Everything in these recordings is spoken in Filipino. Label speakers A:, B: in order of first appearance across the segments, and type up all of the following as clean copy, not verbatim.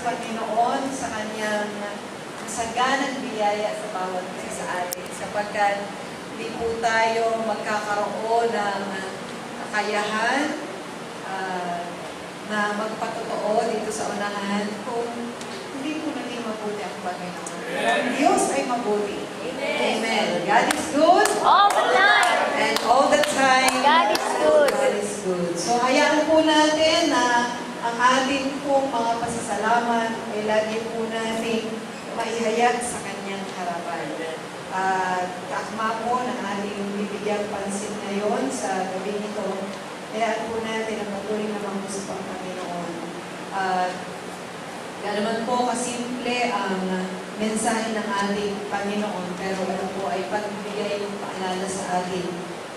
A: sa Panginoon sa kanyang masaganang biyaya sa bawat isa sa atin, sapagkat hindi po tayo magkakaroon ng kakayahan na magpatotoo dito sa unahan kung hindi po naging mabuti ang Panginoon. Ang Diyos ay mabuti. Amen. God is good.
B: All the time.
A: And all the time.
B: God is good.
A: God is good. So, hayaan po natin na ang ating pong mga pasasalamat ay lagi po natin maihayag sa kanyang harapan. Kaakma po ng ating bibigyang pansin ngayon sa gabi nito, hayaan po natin ang patuloy na mangusap ang Panginoon. Naman po kasimple ang mensahe ng ating Panginoon, pero ano po ay pagbigay ng paalala sa atin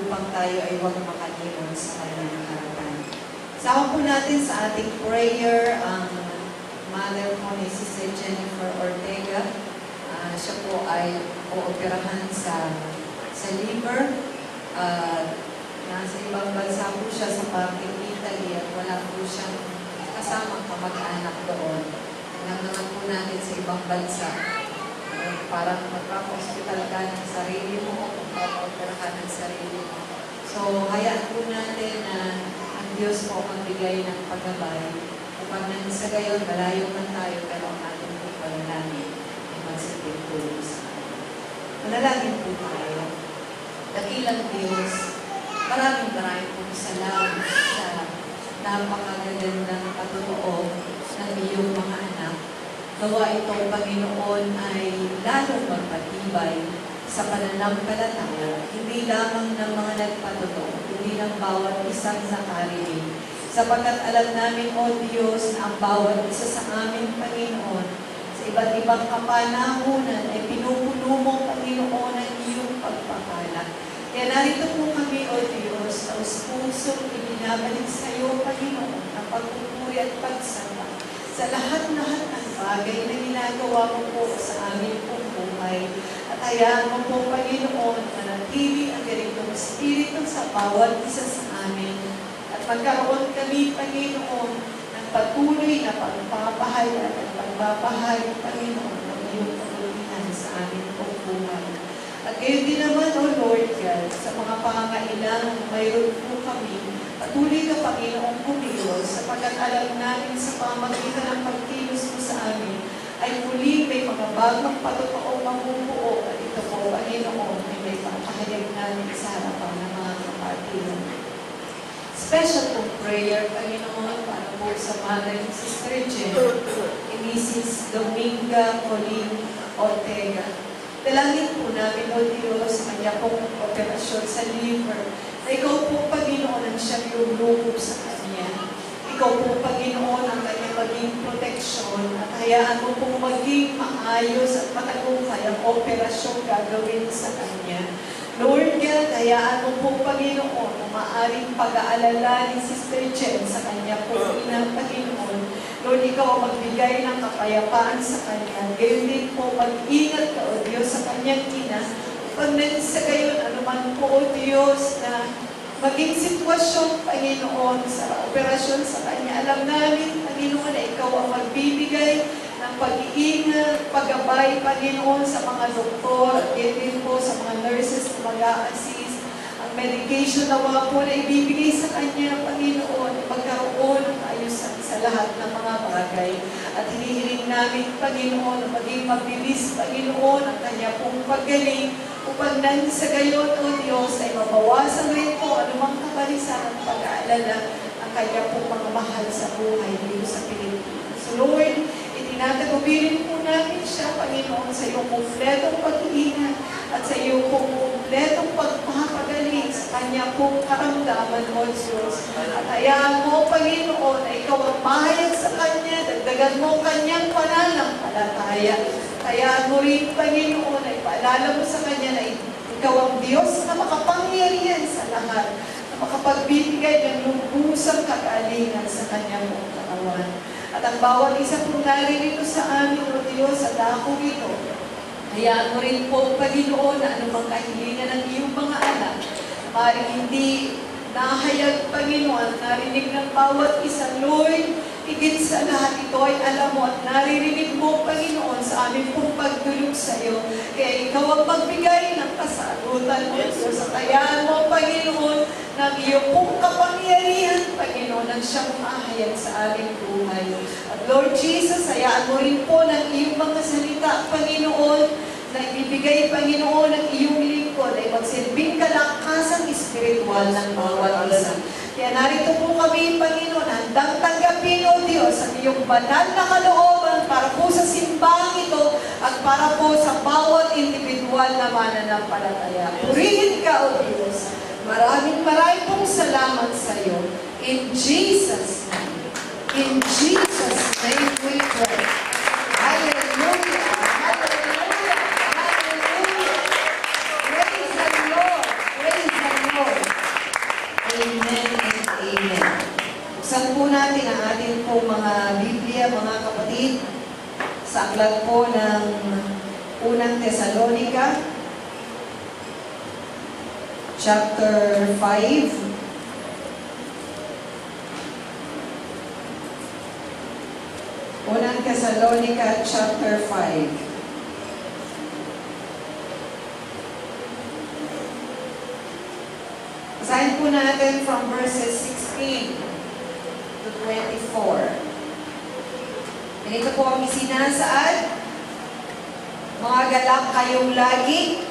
A: upang tayo ay huwag makalimot sa kanyang harapan. Sama po natin sa ating prayer ang mother po ni Sister Jennifer Ortega. Siya po ay ooperahan sa liver. Nasa ibang bansa po siya sa parting Italy at wala po siyang kasamang kamag-anak doon. Naman po natin sa ibang bansa. Parang magpapa-hospital ka ng sarili mo o magpapa-opera ka ng sarili mo. So, hayaan po natin na ang Diyos po magbigay ng paggabay upang nang sa gayon, malayo man tayo, pero ang ating po panalangin ay magsilbing tulong sa atin. Manalangin po tayo. Dakilang Diyos, maraming po salamat sa napakagandang patotoo ng iyong mga anak. Gawa ito, Panginoon, ay lalong magpatibay sa pananampalataya, hindi lamang ng mga nagpatotoo, hindi ng bawat isang nakarinig. Sapagkat alam namin, O Diyos, na ang bawat isa sa amin, Panginoon, sa iba't ibang kapanahunan ay pinupuno mo, Panginoon, ang iyong pagpapala. Kaya narito po kami, O Diyos, na pusong ibinabalik sa iyo, Panginoon, ang pagpupuri at pagsamba sa lahat-lahat ng bagay na ginagawa mo po sa amin pong buhay. At hayaan mo po, Panginoon, manatili ang ganitong Espiritu sa bawat isa sa amin. At magkaroon kami, Panginoon, ng patuloy na pagpapahayag at pagbabahayag, Panginoon, ng iyong kabutihan sa amin pong buhay. At gayon din naman, O Lord God, sa mga pangangailangan mayroon po kami, patuloy ka, Panginoong kumilos, sapagkat alam namin sa pamagitan ng pagkilos mo sa amin, ay muli may mga bagong patotoong mabubuo. At ito po, Panginoon, ay may papahayag namin sa harapan ng mga kapatid. Special pong prayer, Panginoon, para po sa mother ni Sister Jen, Mrs. Dominga Colleen Ortega. Dalangin po namin, O Diyos, sa kanya pong operasyon sa liver, na ikaw po, Panginoon, ang siyang luluhog sa kanya. Ikaw po, Panginoon, ang kanyang maging proteksyon at hayaan mo pong maging maayos at matagumpay ang operasyon gagawin sa kanya. Lord God, hayaan mo po, Panginoon, na maaaring pag-aalala ni Sister Jen sa kanya po, inang Panginoon. Lord, ikaw ang magbigay ng kapayapaan sa kanya. Gayon din po, mag-ingat ka, O Diyos, sa kanyang ina. Pag sa gayon, anuman po, O Diyos, na maging sitwasyon, Panginoon, sa operasyon sa kanya. Alam namin, Panginoon, na ikaw ang magbibigay ng pag-iingat, paggabay, Panginoon, sa mga doktor, at din po sa mga nurses na mag-a-assist. Ang medication na mga po na ibibigay sa kanya, Panginoon, magkaroon ng ayusan sa lahat ng mga bagay. At hinihiling namin, Panginoon, na maging mabilis, Panginoon, ang kanya pong paggaling, upang nang sa gayon, O Diyos, ay mabawasan rin po anumang kabalisan at pag-aalala ang kanya pong mga mahal sa buhay dito sa Pilipinas. So Lord, itinatagubilin po namin siya, Panginoon, sa iyong kumpletong pag-iingat at sa iyong kumpletong pagpapagaling sa kanya pong karamdaman, O Diyos. At hayaan mo, Panginoon, na ikaw ang mahayag sa kanya, dagdagan mo kanyang pananampalataya. Kaya mo rin, Panginoon, ay paalala mo sa kanya na ikaw ang Diyos na makapangyarihan sa lahat, na makapagbibigay ng lubusang kagalingan sa kanyang mong katawan. At ang bawat isa pong naririto sa amin, O Diyos, sa dakong ito, hayaan mo rin po, Panginoon, na anumang kahilingan ng iyong mga anak, maaaring hindi nahayag, Panginoon, narinig ng bawat isa, Lord, higit sa lahat ito ay alam mo at naririnig mo, Panginoon, sa aming pong pagdulog sa iyo. Kaya ikaw ang magbigay ng kasagutan mo, Diyos. Sa tayaan mo, Panginoon, ng iyong pong kapangyarihan, Panginoon, ang siyang mahayag sa aming buhay. At Lord Jesus, hayaan mo rin po ng iyong mga salita, Panginoon, na ibibigay, Panginoon, ng iyong lingkod ay magsilbing kalakasan espiritual ng bawat isa. Kaya narito po kami, Panginoon, handang tanggapin, O Diyos, ang iyong banal na kalooban para po sa simbahang ito at para po sa bawat individual na mananampalataya. Purihin ka, O Diyos. Maraming pong salamat sa iyo. In Jesus' name. In Jesus' name we pray. Hallelujah! Hallelujah! Hallelujah! Praise the Lord! Praise the Lord! Amen and amen. Buksan po natin ang ating po mga Biblia, mga kapatid, sa aklat po ng unang Tesalonica, chapter 5. Unang Tesalonica, chapter 5. Basahin po natin from verses 16 to 24. Ganito po ang isinasaad. Mga galak kayong lagi,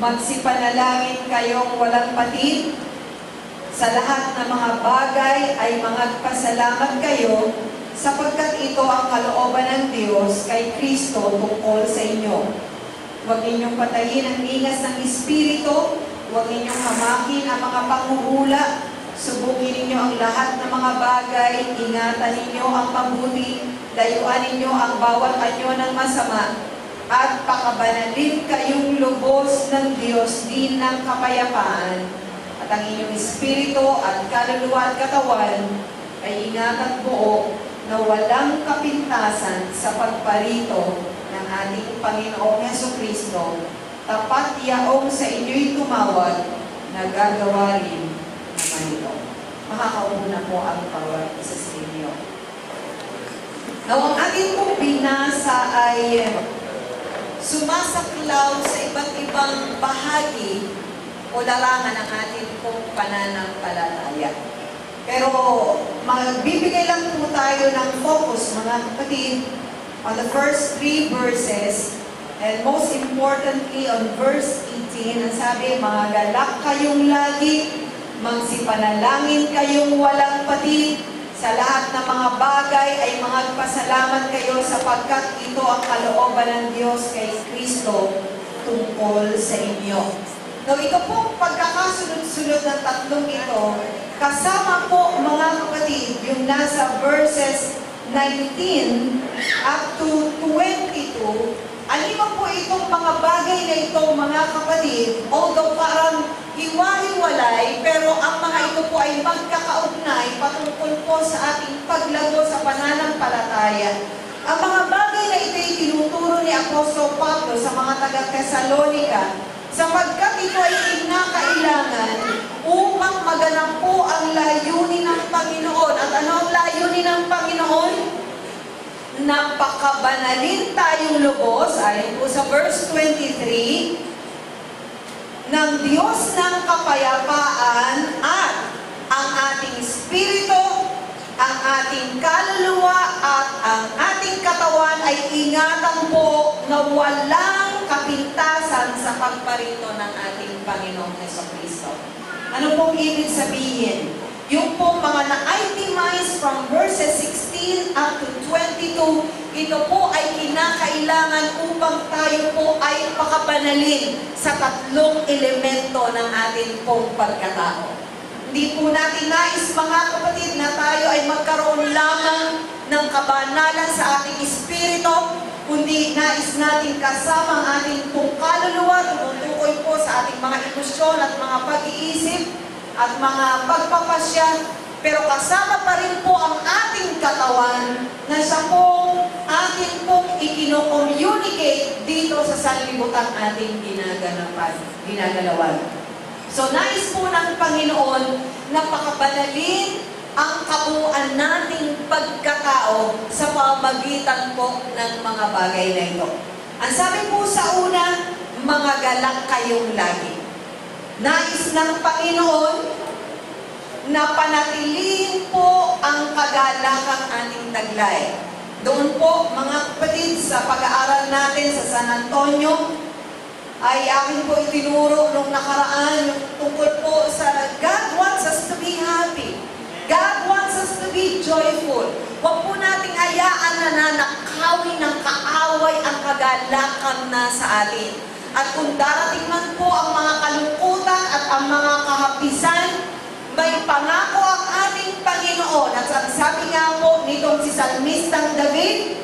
A: magsipanalangin kayong walang patid, sa lahat ng mga bagay ay magpasalamat kayo, sapagkat ito ang kalooban ng Diyos kay Kristo tungkol sa inyo. Huwag ninyong patayin ang ingas ng Espiritu, huwag ninyong hamakin ang mga panghuhula, subukin ninyo ang lahat ng mga bagay, ingatan ninyo ang mabuti, layuan ninyo ang bawat anyo ng masama, at pakabanalin kayong lubos ng Diyos din ng kapayapaan, at ang inyong espiritu at kaluluwa at katawan ay ingatan buo na walang kapintasan sa pagparito ng ating Panginoong Jesucristo. Tapat yaong sa inyo'y tumawag na gagawa rin naman ito. Makakaupo na po ang bawat isa sa inyo. Now, ang ating pong binasa ay sumasaklaw sa iba't ibang bahagi o larangan ng ating pong pananampalataya. Pero magbibigay lang po tayo ng focus, mga kapatid, on the first 3 verses, and most importantly on verse 18, ang sabi, mga galak kayong lagi, magsipanalangin kayong walang patid, sa lahat ng mga bagay ay magpasalamat kayo sapagkat ito ang kalooban ng Diyos kay Kristo tungkol sa inyo. So ito pong pagkakasunod-sunod ng tatlong ito, kasama po mga kapatid, yung nasa verses 19 up to 22, alima po itong mga bagay na ito, mga kapatid, although parang hiwa-hiwalay, pero ang mga ito po ay magkakaugnay patungkol po sa ating paglago sa pananampalataya. Ang mga bagay na ito ay tinuturo ni Apostol Pablo sa mga taga-Tesalonica, sapagkat ito ay kinakailangan upang maganap po ang layunin ng Panginoon. At ano ang layunin ng Panginoon? Napakabanalin tayong lubos, ayon po sa verse 23, ng Diyos ng kapayapaan at ang ating espiritu, ang ating kaluluwa at ang ating katawan ay ingatan po na walang kapintasan sa pagparito ng ating Panginoong Jesucristo. Ano pong ibig sabihin? Yung pong mga na-itemize from verses 16 up to 22, ito po ay kinakailangan upang tayo po ay makapanalin sa tatlong elemento ng ating pong pagkatao. Hindi po natin nais, mga kapatid, na tayo ay magkaroon lamang ng kabanalan sa ating espiritu, kundi nais natin kasama ang ating pong kaluluwa, tumutukoy po sa ating mga emosyon at mga pag-iisip, at mga pagpapasya, pero kasama pa rin po ang ating katawan na siya pong ating pong ikino-communicate dito sa sanlibutan ating ginagalawan. So, nais po ng Panginoon na pakabanalin ang kabuuan nating pagkatao sa pamamagitan po ng mga bagay na ito. Ang sabi po sa una, mga galak kayong lagi. Nais ng Panginoon na panatilihin po ang kagalakang ating taglay. Doon po, mga kapatid, sa pag-aaral natin sa San Antonio, ay akin po itinuro nung nakaraan yung tungkol po sa God wants us to be happy. God wants us to be joyful. Huwag po nating hayaan na nanakawin ng kaaway ang kagalakan na sa atin. At kung darating man po ang mga kalungkutan at ang mga kahapisan, may pangako ang ating Panginoon. At sabi nga po nitong si Salmistang David,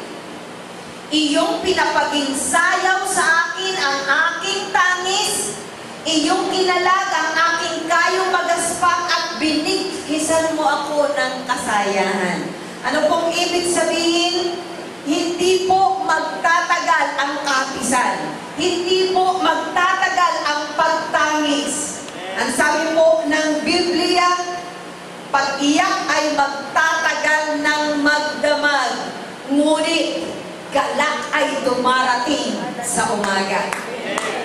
A: iyong pinapaging sayaw sa akin ang aking tangis, iyong kinalag ang aking kayong magaspak at binighisan mo ako ng kasayahan. Ano pong ibig sabihin? Hindi po magtatagal ang kapisan. Hindi po magtatagal ang pagtangis. Ang sabi po ng Biblia, pag-iyak ay magtatagal ng magdamag. Ngunit, galak ay dumarating sa umaga.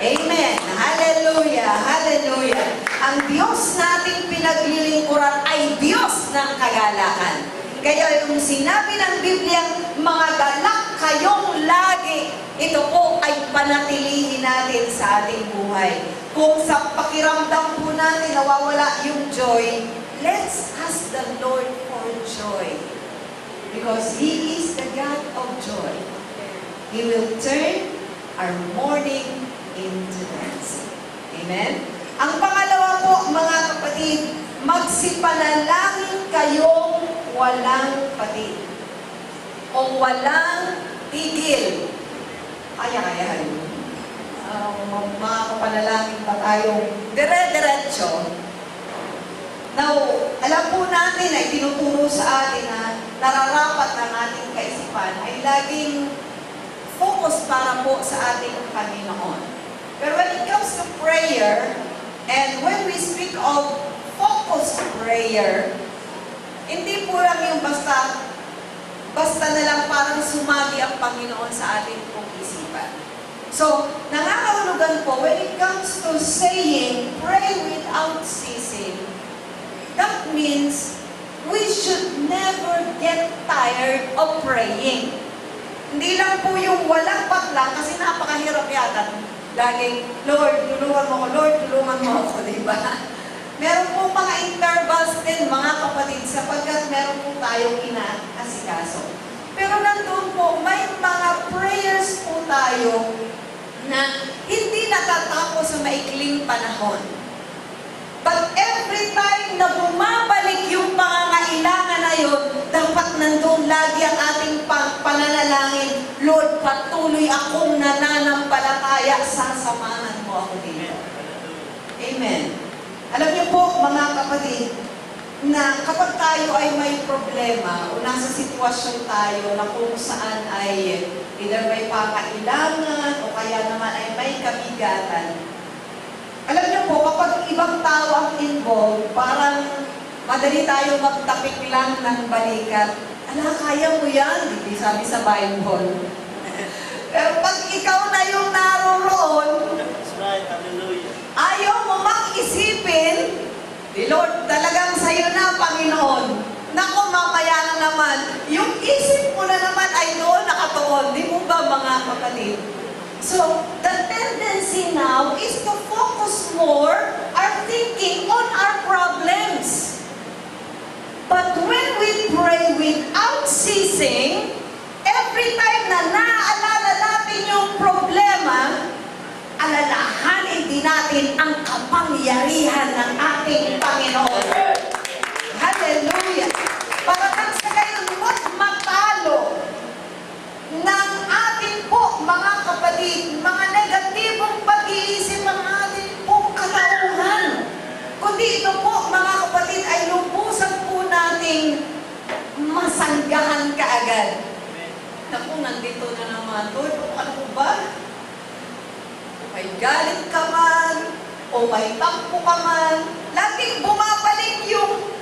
A: Amen. Hallelujah. Hallelujah. Ang Diyos nating pinaglilingkuran ay Diyos ng kagalakan. Kaya yung sinabi ng Biblia, mga galak kayong lagi, ito po ay panatilihin natin sa ating buhay. Kung sa pakiramdam po natin nawawala yung joy, let's ask the Lord for joy. Because He is the God of joy. He will turn our mourning into dancing. Amen? Ang pangalawa po, mga kapatid, magsipanalangin kayong walang patid. O walang tigil. Kaya. Mga kapanalangin pa tayong dire-diretso. Now, alam po natin ay tinuturo sa atin na nararapat ng ating kaisipan ay laging focus para po sa ating Panginoon. Pero when it comes to prayer, and when we speak of focused prayer, hindi po lang yung basta na lang parang sumagi ang Panginoon sa ating pong isipan. So, nangangahulugan po, when it comes to saying, pray without ceasing, that means we should never get tired of praying. Hindi lang po yung walang patla, kasi napakahirap yata. Laging, Lord, tulungan mo ako, Lord, tulungan mo ako, di ba? Meron po mga intervals din, mga kapatid, sapagkat meron po tayong inaasikaso. Pero nandun po, may mga prayers po tayo na hindi natatapos sa maikling panahon. But every time na bumabalik yung pangangailangan na yun, dapat nandun lagi ang ating pananalangin, Lord, patuloy akong nananampalataya, sasamahan mo ako dito. Amen. Alam niyo po, mga kapatid, na kapag tayo ay may problema o nasa sitwasyon tayo na kung saan ay either may pangailangan o kaya naman ay may kabigatan, alam niyo po, kapag ibang tao ang involved, parang madali tayo magtapik lang ng balikat. Ala, kaya mo yan, hindi sabi sa Bible. Pero pag ikaw na yung naroroon,
C: That's right, hallelujah.
A: ayaw mo mag-isipin, Lord, talagang sa'yo na, Panginoon. Naku, mamaya na naman. Yung isip mo na naman ay doon nakatuon. Di mo ba, mga kapatid? So, the tendency now is to focus more our thinking on our problems. But when we pray without ceasing, every time na naaalala natin yung problema, alalahanin din natin ang kapangyarihan ng ating Panginoon. Hallelujah! Para nang sa gayon matalo ng ating po, mga kapatid, mga negatibong pag-iisip ng ating pong katauhan. Kundi ito po, mga kapatid, ay lubusan po nating masanggahan kaagad. Naku, nandito na naman. Lord, ano po ba? May galit ka man, o may tampo ka man, laging bumabalik yung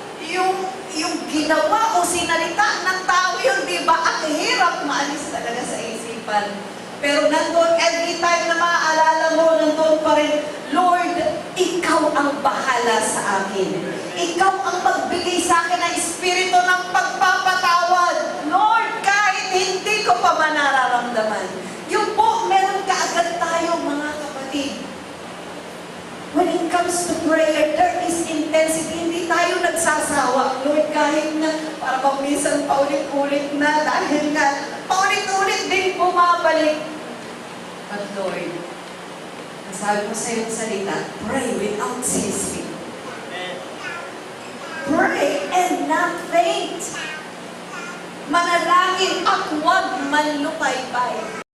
D: ginawa o sinalita ng tao yun, di ba? Ang hirap maalis talaga sa isipan. Pero nandun, every time na maaalala mo, nandun pa rin, Lord, Ikaw ang bahala sa akin. Ikaw ang magbigay sa akin ng espiritu ng pagpapatawad. Lord, kahit hindi ko pa man nararamdaman. Yung po, meron kaagad tayo, mga kapatid. When it comes to prayer, there is intensity. Hindi tayo nagsasawa. Lord, kahit na parang minsan paulit-ulit na dahil nga paulit-ulit din bumabalik. But Lord, ang sabi mo sa iyong salita, pray without ceasing.
C: Amen.
D: Pray and not faint. Manalangin at huwag manlupaypay.